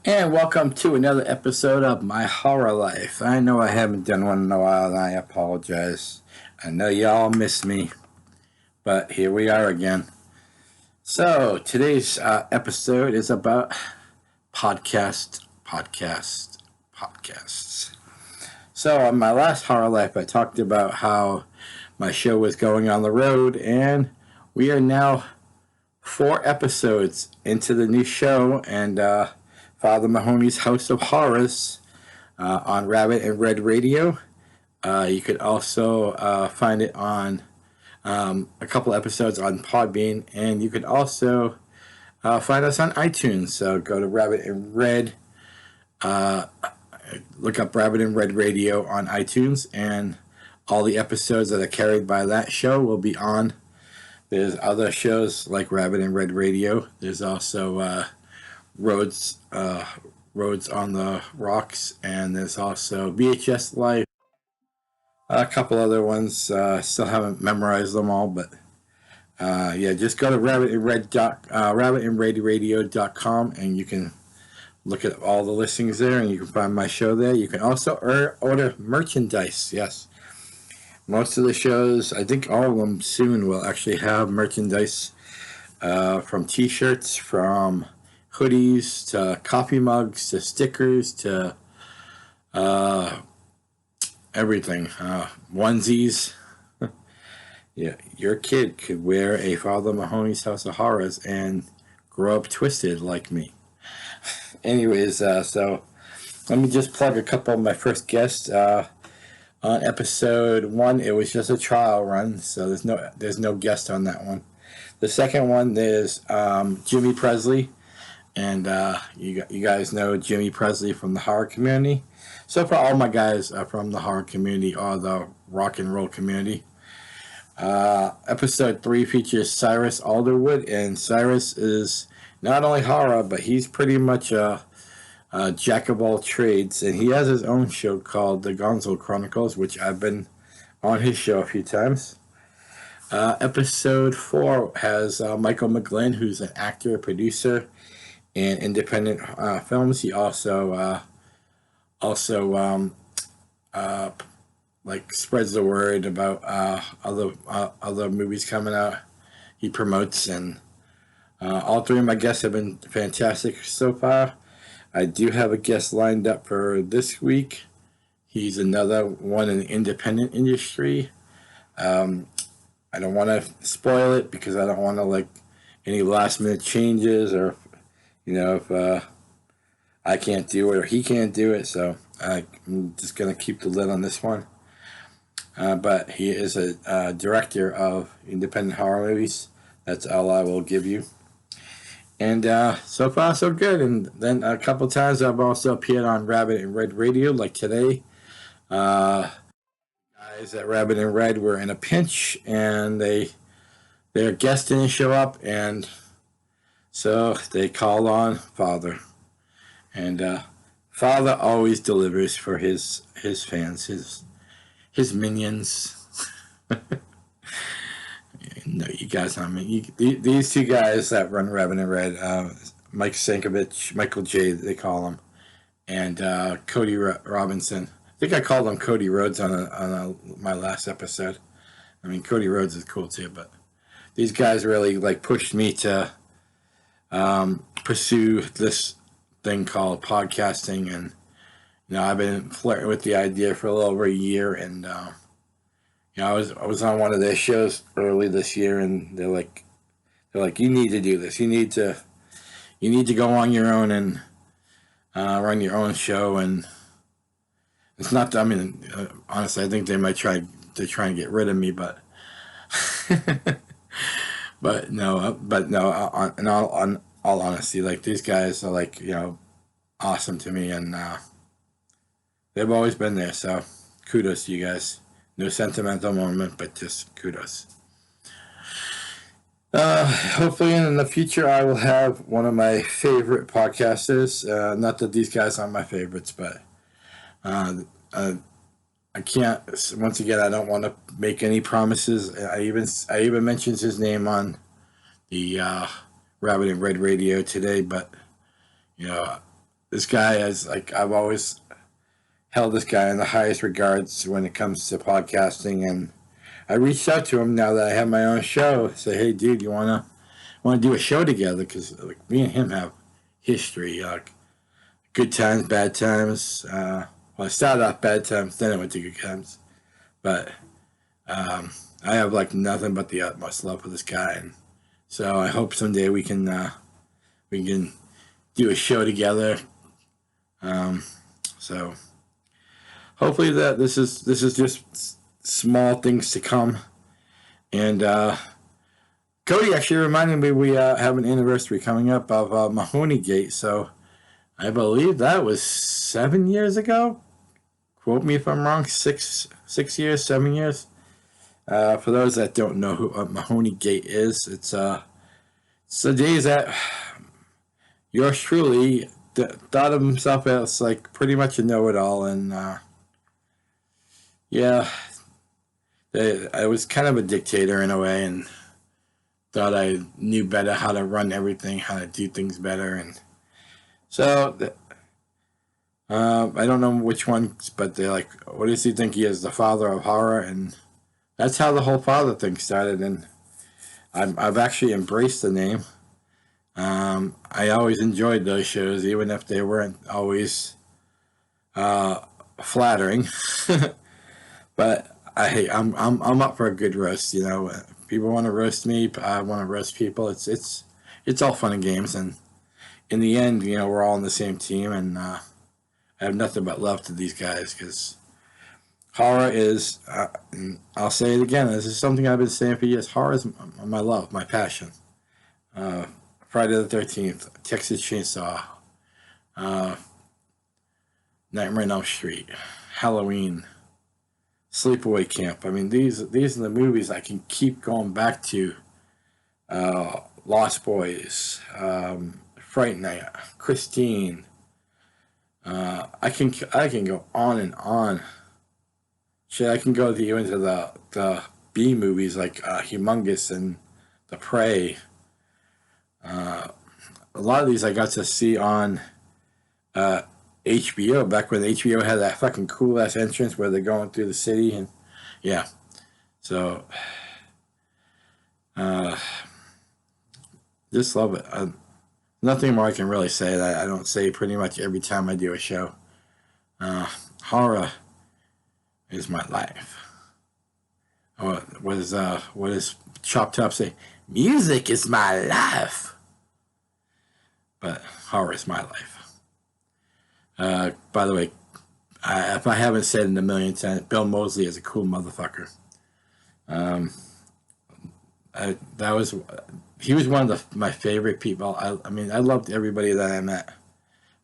And welcome to another episode of My Horror Life. I know I haven't done one in a while, and I apologize. I know y'all miss me, but here we are again. So, today's episode is about podcasts. So, on my last Horror Life, I talked about how my show was going on the road, and we are now 4 episodes into the new show, and Father Mahoney's House of Horrors on Rabbit and Red Radio. You could also find it on a couple episodes on Podbean, and you could also find us on iTunes. So go to Rabbit and Red, look up Rabbit and Red Radio on iTunes, and all the episodes that are carried by that show will be on. There's other shows like Rabbit and Red Radio. There's also Roads on the Rocks, and there's also VHS Life. A couple other ones. Still haven't memorized them all, but yeah, just go to rabbitandredradio.com, and you can look at all the listings there, and you can find my show there. You can also order merchandise. Yes, most of the shows, I think all of them soon, will actually have merchandise, from T-shirts, from hoodies, to coffee mugs, to stickers, to everything. Onesies. Yeah, your kid could wear a Father Mahoney's House of Horrors and grow up twisted like me. Anyways, so let me just plug a couple of my first guests. On episode 1, it was just a trial run, so there's no guest on that one. The second one is Jimmy Presley, and you guys know Jimmy Presley from the horror community. So far, all my guys are from the horror community or the rock and roll community. Episode 3 features Cyrus Alderwood, and Cyrus is not only horror, but he's pretty much a jack of all trades, and he has his own show called The Gonzo Chronicles, which I've been on his show a few times. Episode 4 has Michael McGlynn, who's an actor, producer, and independent films. He also like spreads the word about other movies coming out. He promotes, and all 3 of my guests have been fantastic so far. I do have a guest lined up for this week. He's another one in the independent industry. I don't want to spoil it because I don't want to like any last minute changes, or if I can't do it or he can't do it. So I'm just gonna keep the lid on this one. But he is a director of independent horror movies. That's all I will give you. And so far, so good. And then a couple times I've also appeared on Rabbit and Red Radio, like today. Guys at Rabbit and Red were in a pinch, and their guest didn't show up, and so they called on Father. And Father always delivers for his fans, his minions. No, you guys, I mean, these 2 guys that run Rabbit and Red, Mike Sankovich, Michael J, they call him, and Cody Robinson. I think I called him Cody Rhodes on my last episode. I mean, Cody Rhodes is cool too, but these guys really like pushed me to pursue this thing called podcasting, and I've been flirting with the idea for a little over a year, and I was on one of their shows early this year, and they're like, you need to do this. You need to go on your own and run your own show. And it's not. I mean, honestly, I think they might try and get rid of me, but but no. In all honesty, like these guys are like awesome to me, and they've always been there. So kudos to you guys. No sentimental moment, but just kudos. Hopefully in the future I will have one of my favorite podcasters. Not that these guys aren't my favorites, but I can't. Once again, I don't want to make any promises. I even mentioned his name on the Rabbit and Red Radio today, but this guy is like, I've always held this guy in the highest regards when it comes to podcasting, and I reached out to him now that I have my own show. Say, hey, dude, you wanna do a show together? Because like me and him have history, good times, bad times. Well, I started off bad times, then I went to good times. But I have like nothing but the utmost love for this guy, and so I hope someday we can do a show together. So hopefully that this is just small things to come. And Cody actually reminded me we have an anniversary coming up of Mahoney Gate. So I believe that was 7 years ago. Quote me if I'm wrong. 6 years, 7 years. For those that don't know who Mahoney Gate is, it's the days that yours truly thought of himself as like pretty much a know-it-all, and yeah, I was kind of a dictator in a way, and thought I knew better how to run everything, how to do things better, and so I don't know which ones, but they're like, what does he think he is, the father of horror? And that's how the whole father thing started, and I've actually embraced the name. I always enjoyed those shows, even if they weren't always flattering. But I'm up for a good roast. You know, people want to roast me. I want to roast people. It's all fun and games, and in the end, you know, we're all on the same team, and I have nothing but love to these guys because horror is. And I'll say it again. This is something I've been saying for years. Horror is my love, my passion. Friday the 13th, Texas Chainsaw, Nightmare on Elm Street, Halloween, Sleepaway Camp. I mean, these are the movies I can keep going back to. Lost Boys, Fright Night, Christine. I can go on and on. Shit, I can go even to the B movies like Humongous and The Prey. A lot of these I got to see on HBO back when HBO had that fucking cool ass entrance where they're going through the city, and yeah, so just love it. Nothing more I can really say that I don't say pretty much every time I do a show. Horror is my life. What does Chop Top say? Music is my life. But horror is my life. By the way, if I haven't said it a million times, Bill Moseley is a cool motherfucker. He was one of my favorite people. I mean, I loved everybody that I met.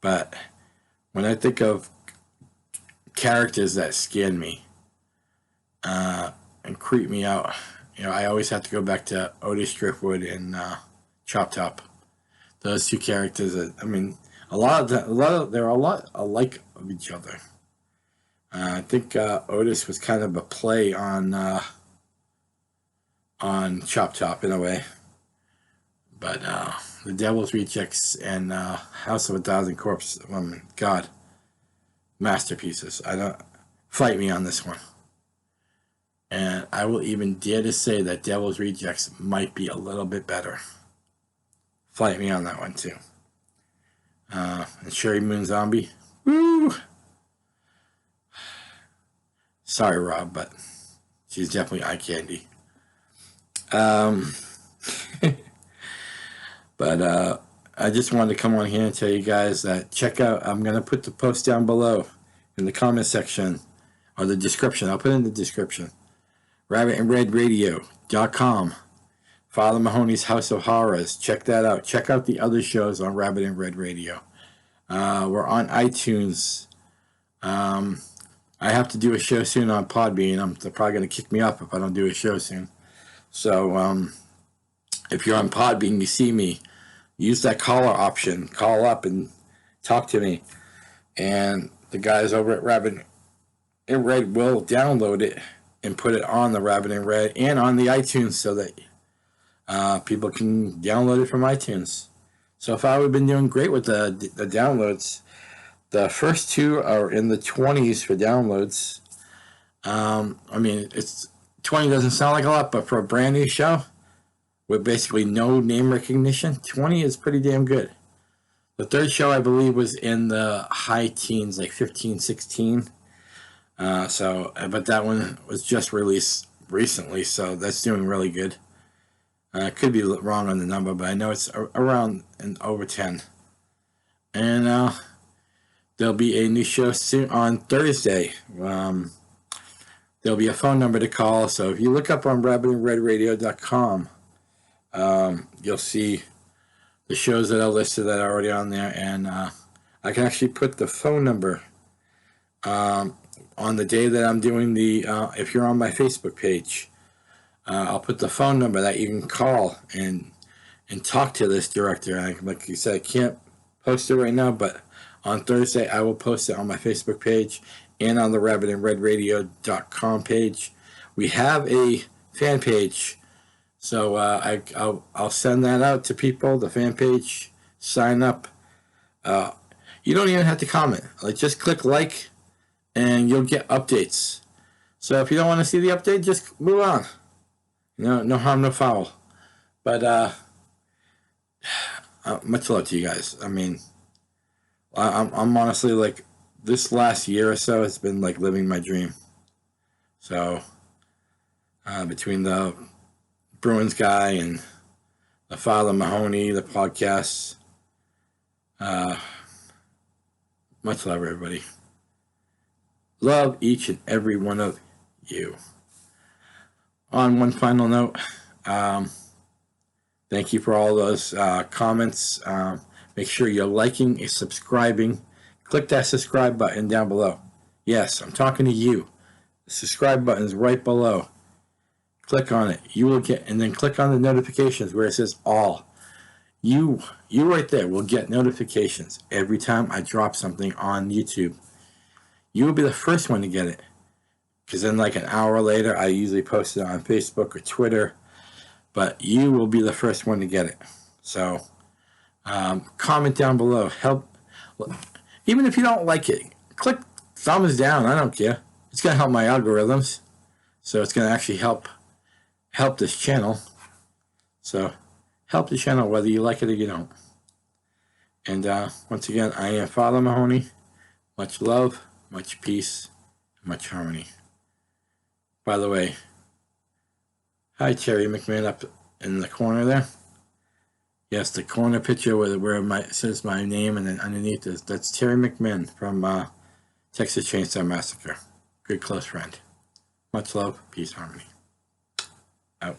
But when I think of characters that scared me and creep me out, you know, I always have to go back to Otis Driftwood and Chop Top. Those two characters, I mean, they're a lot alike of each other. I think Otis was kind of a play on Chop Top in a way, but the Devil's Rejects and House of a Thousand Corpses, God, masterpieces. I don't fight me on this one, and I will even dare to say that Devil's Rejects might be a little bit better. Fight me on that one too. And Sherry Moon Zombie. Woo! Sorry, Rob, but she's definitely eye candy. But I just wanted to come on here and tell you guys that check out, I'm going to put the post down below in the comment section or the description. I'll put it in the description. RabbitandRedRadio.com. Father Mahoney's House of Horrors. Check that out. Check out the other shows on Rabbit and Red Radio. We're on iTunes. I have to do a show soon on Podbean. They're probably going to kick me off if I don't do a show soon. So if you're on Podbean, you see me, use that caller option. Call up and talk to me. And the guys over at Rabbit and Red will download it and put it on the Rabbit and Red and on the iTunes so that people can download it from iTunes. So far, we've been doing great with the downloads. The first two are in the 20s for downloads. I mean, it's 20 doesn't sound like a lot, but for a brand new show with basically no name recognition, 20 is pretty damn good. The third show, I believe, was in the high teens, like 15, 16. But that one was just released recently, so that's doing really good. Could be wrong on the number, but I know it's around and over 10. And there'll be a new show soon on Thursday. There'll be a phone number to call, so if you look up on rabbitandredradio.com, you'll see the shows that are listed that are already on there, and I can actually put the phone number on the day that I'm doing the, if you're on my Facebook page, I'll put the phone number that you can call and talk to this director. Like you said, I can't post it right now, but on Thursday I will post it on my Facebook page and on the rabbitandredradio.com page. We have a fan page, so I'll send that out to people, the fan page, sign up. You don't even have to comment. Like, just click like and you'll get updates. So if you don't want to see the update, just move on. No harm, no foul. But much love to you guys. I mean, I'm honestly, like, this last year or so has been like living my dream. So between the Bruins guy and the Father Mahoney, the podcasts, much love, everybody. Love each and every one of you. On one final note, thank you for all those comments. Make sure you're liking and subscribing. Click that subscribe button down below. Yes, I'm talking to you. The subscribe button is right below. Click on it. You will get, and then click on the notifications where it says all. You right there will get notifications every time I drop something on YouTube. You will be the first one to get it. Because then, like, an hour later, I usually post it on Facebook or Twitter. But you will be the first one to get it. So, comment down below. Help. Even if you don't like it, click thumbs down. I don't care. It's going to help my algorithms. So it's going to actually help this channel. So help the channel whether you like it or you don't. And once again, I am Father Mahoney. Much love, much peace, much harmony. By the way, hi Terry McMahon up in the corner there. Yes, the corner picture where it says my name, and then underneath that's Terry McMahon from Texas Chainsaw Massacre. Good close friend. Much love, peace, harmony. Out.